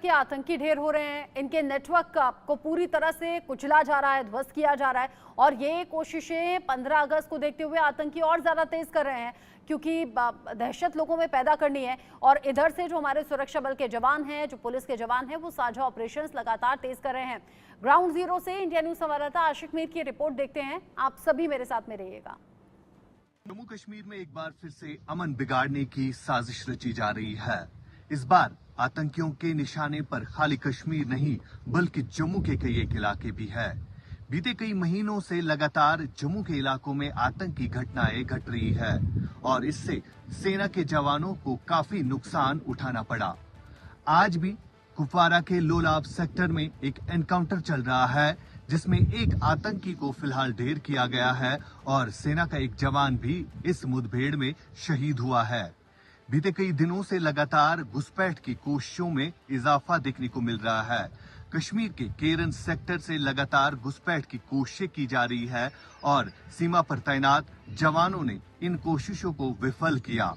के आतंकी ढेर हो रहे हैं, इनके नेटवर्क को पूरी तरह से कुचला जा रहा है, ध्वस्त किया जा रहा है। और ये कोशिशें 15 अगस्त को देखते हुए आतंकी और ज्यादा तेज कर रहे हैं, क्योंकि दहशत लोगों में पैदा करनी है। और इधर से जो हमारे सुरक्षा बल के जवान हैं, जो पुलिस के जवान हैं, वो साझा ऑपरेशंस लगातार तेज कर रहे हैं। ग्राउंड जीरो से इंडिया न्यूज संवाददाता आशिक मीर की रिपोर्ट देखते हैं। आप सभी मेरे साथ में रहिएगा। जम्मू कश्मीर में एक बार फिर से अमन बिगाड़ने की साजिश रची जा रही है। इस बार आतंकियों के निशाने पर खाली कश्मीर नहीं बल्कि जम्मू के कई एक इलाके भी है। बीते कई महीनों से लगातार जम्मू के इलाकों में आतंकी घटनाएं घट रही है और इससे सेना के जवानों को काफी नुकसान उठाना पड़ा। आज भी कुपवारा के लोलाब सेक्टर में एक एनकाउंटर चल रहा है, जिसमें एक आतंकी को फिलहाल ढेर किया गया है और सेना का एक जवान भी इस मुठभेड़ में शहीद हुआ है। बीते कई दिनों से लगातार घुसपैठ की कोशिशों में इजाफा देखने को मिल रहा है। कश्मीर के केरन सेक्टर से लगातार घुसपैठ की कोशिशें की जा रही है और सीमा पर तैनात जवानों ने इन कोशिशों को विफल किया।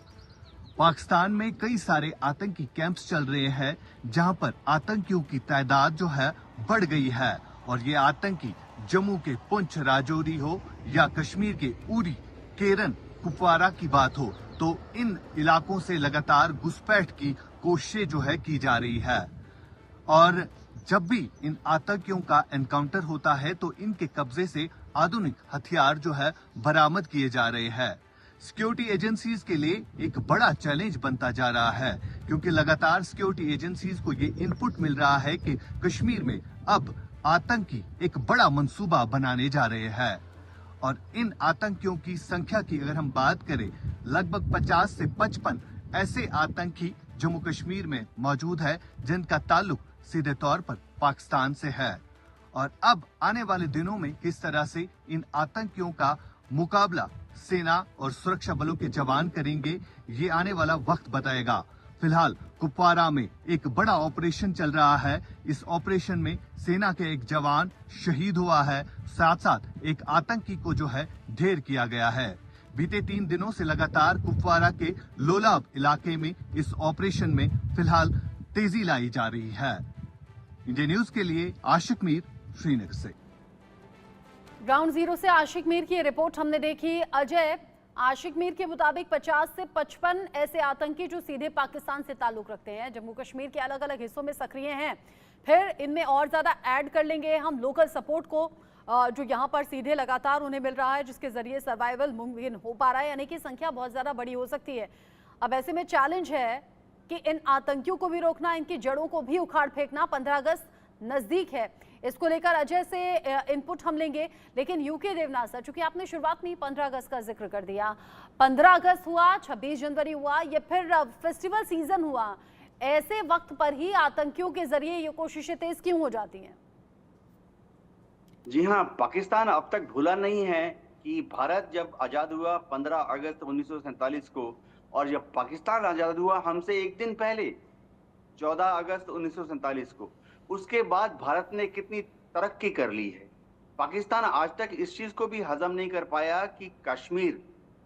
पाकिस्तान में कई सारे आतंकी कैंप्स चल रहे हैं, जहां पर आतंकियों की तादाद जो है बढ़ गई है और ये आतंकी जम्मू के पुंछ राजौरी हो या कश्मीर के उरी, केरन, कुपवारा की बात हो, तो इन इलाकों से लगातार घुसपैठ की कोशिशें जो है की जा रही है। और जब भी इन आतंकियों का एनकाउंटर होता है तो इनके कब्जे से आधुनिक हथियार जो है बरामद किए जा रहे हैं। सिक्योरिटी एजेंसीज के लिए एक बड़ा चैलेंज बनता जा रहा है, क्योंकि लगातार सिक्योरिटी एजेंसीज को ये इनपुट मिल रहा है कि कश्मीर में अब आतंकी एक बड़ा मंसूबा बनाने जा रहे हैं। और इन आतंकियों की संख्या की अगर हम बात करें, लगभग 50 से 55 ऐसे आतंकी जम्मू कश्मीर में मौजूद है जिनका ताल्लुक सीधे तौर पर पाकिस्तान से है। और अब आने वाले दिनों में किस तरह से इन आतंकियों का मुकाबला सेना और सुरक्षा बलों के जवान करेंगे, ये आने वाला वक्त बताएगा। फिलहाल कुपवारा में एक बड़ा ऑपरेशन चल रहा है। इस ऑपरेशन में सेना के एक जवान शहीद हुआ है, साथ साथ एक आतंकी को जो है ढेर किया गया है। बीते 3 दिनों से लगातार कुपवारा के लोलाब इलाके में इस ऑपरेशन में फिलहाल तेजी लाई जा रही है। इंडिया न्यूज के लिए आशिक मीर, श्रीनगर से। ग्राउंड जीरो से आशिक मीर की रिपोर्ट हमने देखी। अजय, आशिक मीर के मुताबिक 50 से 55 ऐसे आतंकी जो सीधे पाकिस्तान से ताल्लुक रखते हैं, जम्मू कश्मीर के अलग अलग हिस्सों में सक्रिय हैं, फिर इनमें और ज्यादा ऐड कर लेंगे हम लोकल सपोर्ट को, जो यहाँ पर सीधे लगातार उन्हें मिल रहा है, जिसके जरिए सर्वाइवल मुमकिन हो पा रहा है, यानी कि संख्या बहुत ज्यादा बड़ी हो सकती है। अब ऐसे में चैलेंज है कि इन आतंकियों को भी रोकना, इनकी जड़ों को भी उखाड़ फेंकना। 15 अगस्त नजदीक है, इसको लेकर अजय से इनपुट हम लेंगे। लेकिन यूके देवनाथ सर, चूंकि आपने शुरुआत में ही 15 अगस्त का जिक्र कर दिया, 15 अगस्त हुआ, 26 जनवरी हुआ, ये फिर फेस्टिवल सीजन हुआ, ऐसे वक्त पर ही आतंकियों के जरिए ये कोशिशें तेज क्यों हो जाती हैं? जी हाँ, पाकिस्तान अब तक भूला नहीं है कि भारत जब आजाद हुआ 15 अगस्त 1947 को, और जब पाकिस्तान आजाद हुआ हमसे एक दिन पहले 14 अगस्त 1947 को, उसके बाद भारत ने कितनी तरक्की कर ली है। पाकिस्तान आज तक इस चीज को भी हजम नहीं कर पाया कि कश्मीर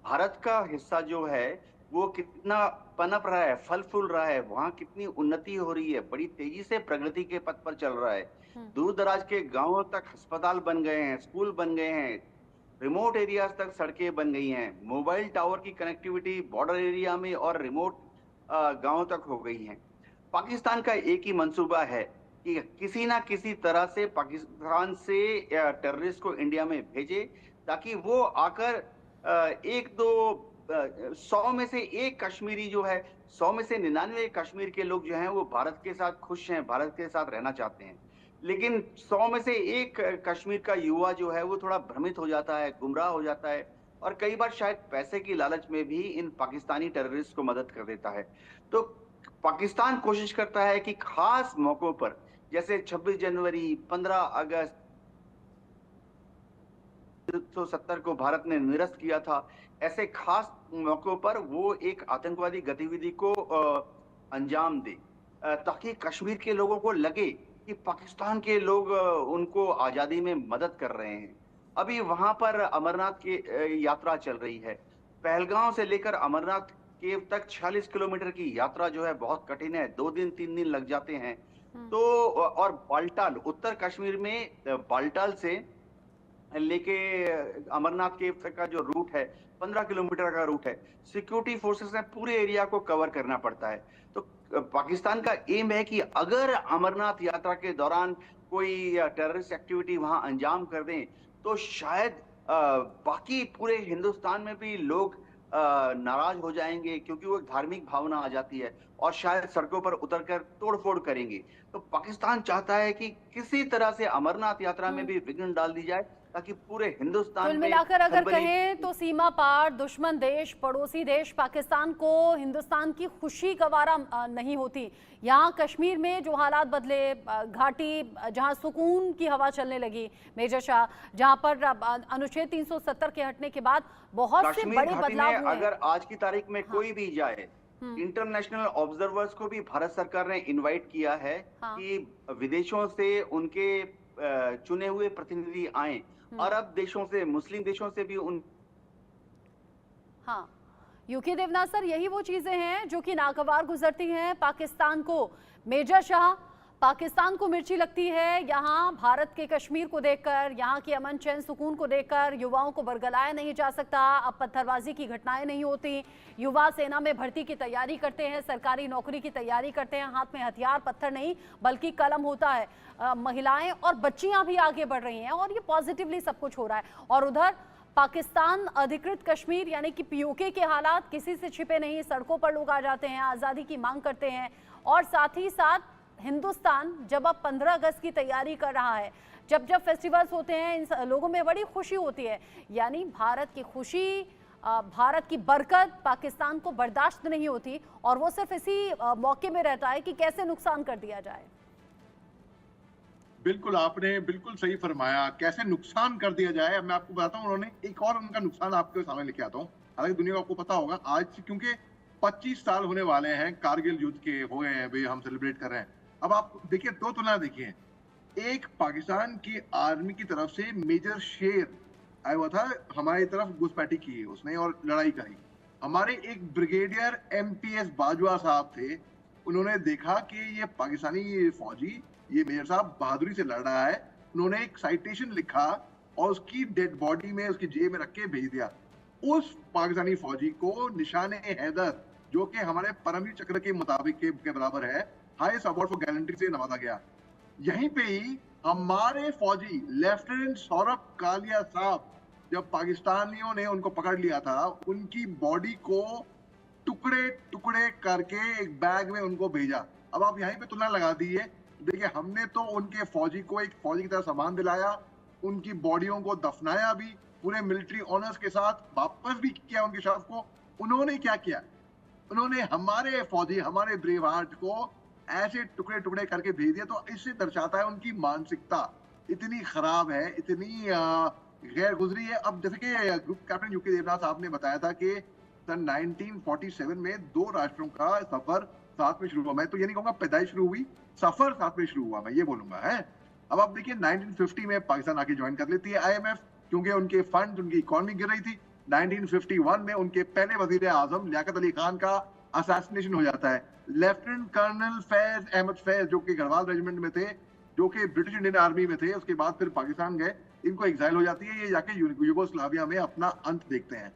भारत का हिस्सा जो है वो कितना पनप रहा है, फल फूल रहा है, वहाँ कितनी उन्नति हो रही है, बड़ी तेजी से प्रगति के पथ पर चल रहा है। दूर दराज के गांवों तक अस्पताल बन गए हैं, स्कूल बन गए हैं, रिमोट एरियाज तक सड़कें बन गई हैं, मोबाइल टावर की कनेक्टिविटी बॉर्डर एरिया में और रिमोट गांवों तक हो गई है। पाकिस्तान का एक ही मंसूबा है कि किसी ना किसी तरह से पाकिस्तान से टेररिस्ट को इंडिया में भेजे, ताकि वो आकर 100 में से एक कश्मीरी जो है, 100 में से 99 कश्मीर के लोग जो हैं वो भारत के साथ खुश हैं, भारत के साथ रहना चाहते हैं। लेकिन 100 में से एक कश्मीर का युवा जो है वो थोड़ा भ्रमित हो जाता है, गुमराह हो जाता है, और कई बार शायद पैसे की लालच में भी इन पाकिस्तानी टेररिस्ट को मदद कर देता है। तो पाकिस्तान कोशिश करता है कि खास मौकों पर, जैसे 26 जनवरी, 15 अगस्त 1970 को भारत ने निरस्त किया था, ऐसे खास मौकों पर वो एक आतंकवादी गतिविधि को अंजाम दे, ताकि कश्मीर के लोगों को लगे कि पाकिस्तान के लोग उनको आजादी में मदद कर रहे हैं। अभी वहां पर अमरनाथ की यात्रा चल रही है। पहलगांव से लेकर अमरनाथ केव तक 46 किलोमीटर की यात्रा जो है बहुत कठिन है, 2 दिन 3 दिन लग जाते हैं। तो और बाल्टाल, उत्तर कश्मीर में बाल्टाल से लेके अमरनाथ केव तक का जो रूट है 15 किलोमीटर का रूट है। सिक्योरिटी फोर्सेस ने पूरे एरिया को कवर करना पड़ता है। तो पाकिस्तान का एम है कि अगर अमरनाथ यात्रा के दौरान कोई टेररिस्ट एक्टिविटी वहां अंजाम कर दें तो शायद बाकी पूरे हिंदुस्तान में भी लोग नाराज हो जाएंगे, क्योंकि वो एक धार्मिक भावना आ जाती है और शायद सड़कों पर उतरकर तोड़फोड़ करेंगे। तो पाकिस्तान चाहता है कि किसी तरह से अमरनाथ यात्रा में भी विघ्न डाल दी जाए, ताकि पूरे हिंदुस्तान कुल में मिलाकर अगर खलबली- कहें तो सीमा पार दुश्मन देश, पड़ोसी देश पाकिस्तान को हिंदुस्तान की खुशी गवारा नहीं होती। यहाँ कश्मीर में जो हालात बदले, घाटी जहाँ सुकून की हवा चलने लगी मेजर शाह, जहाँ पर अनुच्छेद 370 के हटने के बाद बहुत से कश्मीर बड़े घाटी बदलाव में हुए हैं। अगर आज की तारीख में कोई भी जाए, इंटरनेशनल ऑब्जर्वर्स को भी भारत सरकार ने इनवाइट किया है कि विदेशों से उनके चुने हुए प्रतिनिधि आए, अरब देशों से, मुस्लिम देशों से भी उन हाँ, यूके देवनाथ सर, यही वो चीजें हैं जो कि नागवार गुजरती हैं पाकिस्तान को। मेजर शाह, पाकिस्तान को मिर्ची लगती है यहाँ भारत के कश्मीर को देखकर, यहाँ की अमन चैन सुकून को देखकर। युवाओं को बरगलाया नहीं जा सकता, अब पत्थरबाजी की घटनाएं नहीं होती। युवा सेना में भर्ती की तैयारी करते हैं, सरकारी नौकरी की तैयारी करते हैं, हाथ में हथियार पत्थर नहीं बल्कि कलम होता है। महिलाएं और बच्चियां भी आगे बढ़ रही हैं और ये पॉजिटिवली सब कुछ हो रहा है। और उधर पाकिस्तान अधिकृत कश्मीर यानी कि पीओके के हालात किसी से छिपे नहीं, सड़कों पर लोग आ जाते हैं, आज़ादी की मांग करते हैं। और साथ ही साथ हिंदुस्तान जब अब 15 अगस्त की तैयारी कर रहा है, जब जब फेस्टिवल्स होते हैं, इन लोगों में बड़ी खुशी होती है। यानी भारत की खुशी, भारत की बरकत पाकिस्तान को बर्दाश्त नहीं होती और वो सिर्फ इसी मौके में रहता है कि कैसे नुकसान कर दिया जाए। बिल्कुल, आपने बिल्कुल सही फरमाया, कैसे नुकसान कर दिया जाए। मैं आपको बताता हूँ, उन्होंने एक और उनका नुकसान आपके सामने लेके आता हूँ। हालांकि दुनिया को आपको पता होगा, आज क्योंकि 25 साल होने वाले हैं कारगिल युद्ध के, हो गए हैं, हम सेलिब्रेट कर रहे हैं। अब आप देखिए, दो तुलना देखिए। एक पाकिस्तान की आर्मी की तरफ से मेजर शेर आया हुआ था, हमारी तरफ घुसपैठी की उसने और लड़ाई करी। हमारे एक ब्रिगेडियर MPS बाजवा साहब थे, उन्होंने देखा कि ये पाकिस्तानी फौजी, ये मेजर साहब बहादुरी से लड़ रहा है। उन्होंने एक साइटेशन लिखा और उसकी डेड बॉडी में उसकी जेब में रख के भेज दिया। उस पाकिस्तानी फौजी को निशाने हैदर, जो कि हमारे परमवीर चक्र के मुताबिक के बराबर है, हाईएस्ट अवार्ड फॉर गैलेंट्री से नवाजा गया। यहीं पे ही हमारे फौजी लेफ्टिनेंट सौरभ कालिया साहब, जब पाकिस्तानियों ने उनको पकड़ लिया था, उनकी बॉडी को टुकड़े टुकड़े करके एक बैग में उनको भेजा। अब आप यहीं पे तुलना लगा दीजिए, देखिए हमने तो उनके फौजी को एक फौजी की तरह सम्मान दिलाया, उनकी बॉडियों को दफनाया भी पूरे मिलिट्री ऑनर्स के साथ, वापस भी किया उनके शव को। उन्होंने क्या किया? उन्होंने हमारे फौजी, हमारे ब्रेव हार्ट को ऐसे टुकड़े टुकड़े करके भेज दिया। तो इससे दर्शाता है उनकी मानसिकता इतनी खराब है, इतनी गैर गुजरी है। अब जैसे कि ग्रुप कैप्टन यूके देवनाथ साहब ने बताया था कि सन 1947 में 2 राष्ट्रों का सफर साथ में शुरू हुआ। मैं तो ये नहीं कहूंगा पैदाइश शुरू हुई, सफर साथ में शुरू हुआ, मैं ये बोलूंगा है। अब आप देखिए 1950 में पाकिस्तान आके ज्वाइन कर लेती है IMF, क्योंकि उनके फंड, उनकी इकोनॉमी गिर रही थी। 1951 में उनके पहले वजीर आजम लियाकत अली खान का असैसिनेशन हो जाता है। लेफ्टिनेंट कर्नल फैज अहमद फैज, जो कि गढ़वाल रेजिमेंट में थे, जो कि ब्रिटिश इंडियन आर्मी में थे, उसके बाद फिर पाकिस्तान गए, इनको एग्जाइल हो जाती है, ये जाके यूगोस्लाविया में अपना अंत देखते हैं।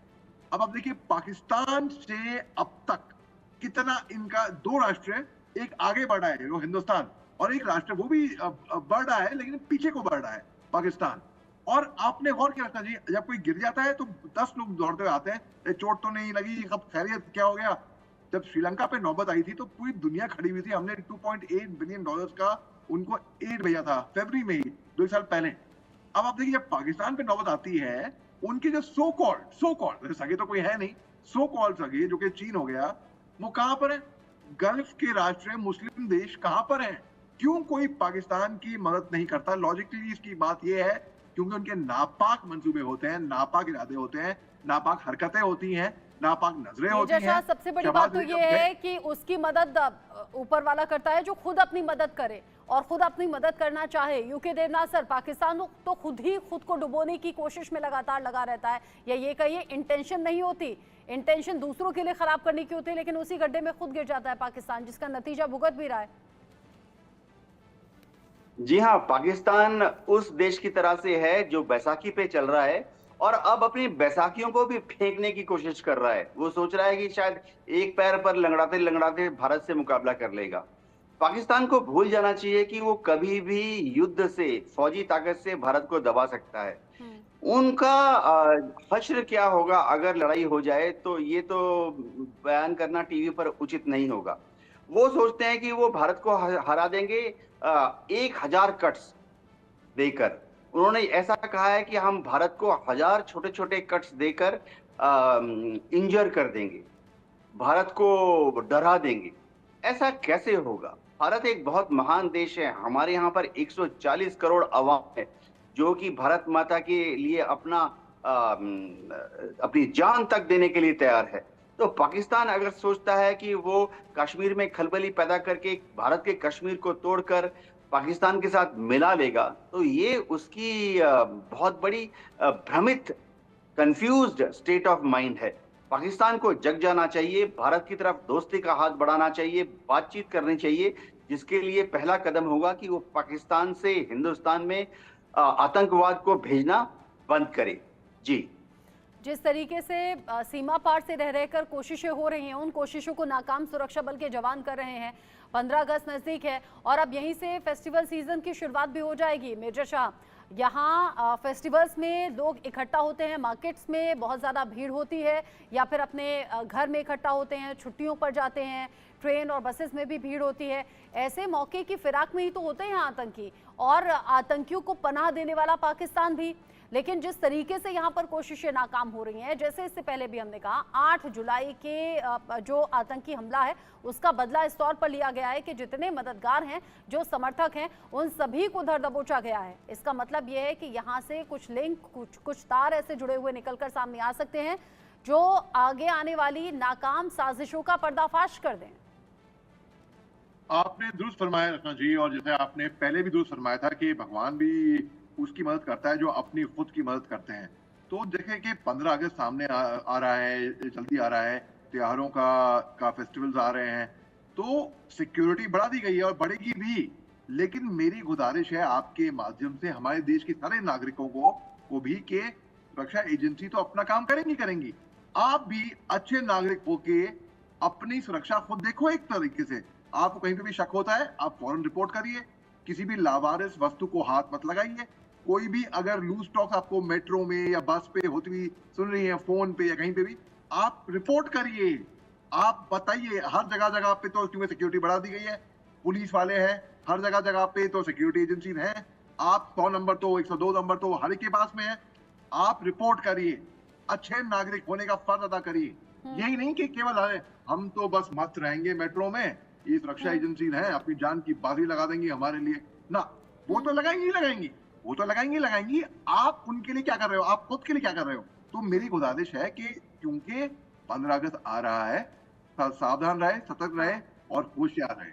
अब आप देखिए पाकिस्तान से अब तक कितना इनका 2 राष्ट्र है, एक आगे बढ़ा है वो हिंदुस्तान, और एक राष्ट्र वो भी बढ़ रहा है लेकिन पीछे को बढ़ रहा है पाकिस्तान। और आपने गौर किया रखना जी, जब कोई गिर जाता है तो 10 लोग दौड़ते हुए आते हैं, चोट तो नहीं लगी, अब खैरियत, क्या हो गया। जब श्रीलंका पे नौबत आई थी तो पूरी दुनिया खड़ी हुई थी, हमने $2.8 बिलियन का उनको एड भेजा था फरवरी में ही, 2 साल पहले। अब आप देखिए जब पाकिस्तान पे नौबत आती है, उनके जो सो कॉल्ड सगे तो कोई है नहीं, सो कॉल्ड सगे जो कि चीन हो गया, वो कहां पर है? गल्फ के राष्ट्र मुस्लिम देश कहां पर है? क्यों कोई पाकिस्तान की मदद नहीं करता? लॉजिकली इसकी बात यह है क्योंकि उनके नापाक मंसूबे होते हैं, नापाक इरादे होते हैं, नापाक हरकतें होती हैं, नापाक नजरें होती हैं। सबसे बड़ी बात तो ये है कि उसकी मदद ऊपर वाला करता है जो खुद अपनी मदद करे और खुद अपनी मदद करना चाहे। यूके देवनाथ सर, पाकिस्तान तो खुद ही खुद को डुबोने की कोशिश में लगातार लगा रहता है, या ये कहिए इंटेंशन नहीं होती, इंटेंशन दूसरों के लिए खराब करने की होती है, लेकिन उसी गड्ढे में खुद गिर जाता है पाकिस्तान, जिसका नतीजा भुगत भी रहा है। जी हाँ, पाकिस्तान उस देश की तरह से है जो बैसाखी पे चल रहा है और अब अपनी बैसाखियों को भी फेंकने की कोशिश कर रहा है। वो सोच रहा है कि शायद एक पैर पर लंगड़ाते लंगड़ाते भारत से मुकाबला कर लेगा। पाकिस्तान को भूल जाना चाहिए कि वो कभी भी युद्ध से, फौजी ताकत से भारत को दबा सकता है। उनका हश्र क्या होगा अगर लड़ाई हो जाए, तो ये तो बयान करना टीवी पर उचित नहीं होगा। वो सोचते हैं कि वो भारत को हरा देंगे 1000 कट्स देकर। उन्होंने ऐसा कहा है कि हम भारत को 1000 छोटे-छोटे कट्स देकर इंजर कर देंगे, भारत को डरा देंगे। ऐसा कैसे होगा? भारत एक बहुत महान देश है। हमारे यहाँ पर 140 करोड़ अवाम है जो कि भारत माता के लिए अपनी जान तक देने के लिए तैयार है। तो पाकिस्तान अगर सोचता है कि वो कश्मीर में खलबली पैदा करके भारत के कश्मीर को तोड़कर पाकिस्तान के साथ मिला लेगा, तो ये उसकी बहुत बड़ी भ्रमित, कंफ्यूज्ड स्टेट ऑफ माइंड है। पाकिस्तान को जग जाना चाहिए, भारत की तरफ दोस्ती का हाथ बढ़ाना चाहिए, बातचीत करनी चाहिए, जिसके लिए पहला कदम होगा कि वो पाकिस्तान से हिंदुस्तान में आतंकवाद को भेजना बंद करे। जी। जिस तरीके से सीमा पार से रह रहकर कोशिशें हो रही हैं, उन कोशिशों को नाकाम सुरक्षा बल के जवान कर रहे हैं। 15 अगस्त नजदीक है और अब यहीं से फेस्टिवल सीजन की शुरुआत भी हो जाएगी। मेजर शाह, यहाँ फेस्टिवल्स में लोग इकट्ठा होते हैं, मार्केट्स में बहुत ज़्यादा भीड़ होती है, या फिर अपने घर में इकट्ठा होते हैं, छुट्टियों पर जाते हैं, ट्रेन और बसेस में भी भीड़ होती है। ऐसे मौके की फिराक में ही तो होते हैं आतंकी, और आतंकियों को पनाह देने वाला पाकिस्तान भी। लेकिन जिस तरीके से यहाँ पर कोशिशें नाकाम हो रही हैं, जैसे इससे पहले भी हमने कहा 8 जुलाई के जो आतंकी हमला है उसका बदला इस तौर पर लिया गया है कि जितने मददगार हैं, जो समर्थक हैं, उन सभी को धर दबोचा गया है। इसका मतलब यह है कि यहाँ से कुछ लिंक, कुछ तार ऐसे जुड़े हुए निकलकर सामने आ सकते हैं जो आगे आने वाली नाकाम साजिशों का पर्दाफाश कर दें। आपने दुरुस्त फरमाया रत्ना जी, और जैसे आपने पहले भी दुरुस्त फरमाया था कि भगवान भी उसकी मदद करता है जो अपनी खुद की मदद करते हैं। तो देखें कि 15 अगस्त सामने आ रहा है, जल्दी आ रहा है, त्योहारों का फेस्टिवल्स आ रहे हैं, तो सिक्योरिटी बढ़ा दी गई है और बढ़ेगी भी। लेकिन मेरी गुजारिश है आपके माध्यम से हमारे देश के सारे नागरिकों को भी कि रक्षा एजेंसी तो अपना काम करेंगी। आप भी अच्छे नागरिक होके अपनी सुरक्षा खुद देखो। एक तरीके से आपको कहीं पे भी शक होता है, आप फौरन रिपोर्ट करिए। किसी भी लावारिस वस्तु को हाथ मत लगाइए। कोई भी अगर लूज टॉक आपको मेट्रो में या बस पे होती हुई सुन रही है, फोन पे या कहीं पे भी, आप रिपोर्ट करिए, आप बताइए। हर जगह पे तो क्योंकि सिक्योरिटी बढ़ा दी गई है, पुलिस वाले हैं, हर जगह पे तो सिक्योरिटी एजेंसी हैं। आप 100 नंबर तो 102 नंबर तो हर एक के पास में है। आप रिपोर्ट करिए, अच्छे नागरिक होने का फर्ज अदा करिए। यही नहीं कि केवल हम तो बस मस्त रहेंगे मेट्रो में, ये सुरक्षा एजेंसी है अपनी जान की बाजी लगा देंगी हमारे लिए ना। वो तो लगाएंगी। आप उनके लिए क्या कर रहे हो, आप खुद के लिए क्या कर रहे हो? तो मेरी गुजारिश है कि क्योंकि 15 अगस्त आ रहा है, सावधान रहे, सतर्क रहे और होशियार रहे।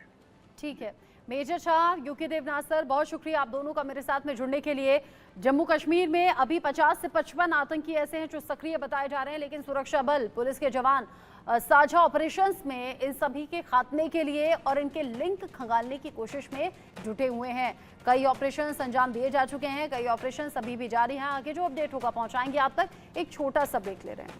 ठीक है major Shah, U K Devnath sir, बहुत शुक्रिया आप दोनों का मेरे साथ में जुड़ने के लिए। जम्मू कश्मीर में अभी 50 से 55 आतंकी ऐसे हैं जो सक्रिय बताए जा रहे हैं, लेकिन सुरक्षा बल, पुलिस के जवान साझा ऑपरेशंस में इन सभी के खात्मे के लिए और इनके लिंक खंगालने की कोशिश में जुटे हुए हैं। कई ऑपरेशंस अंजाम दिए जा चुके हैं, कई ऑपरेशंस अभी भी जारी हैं। आगे जो अपडेट होगा पहुंचाएंगे आप तक। एक छोटा सा ब्रेक ले रहे हैं।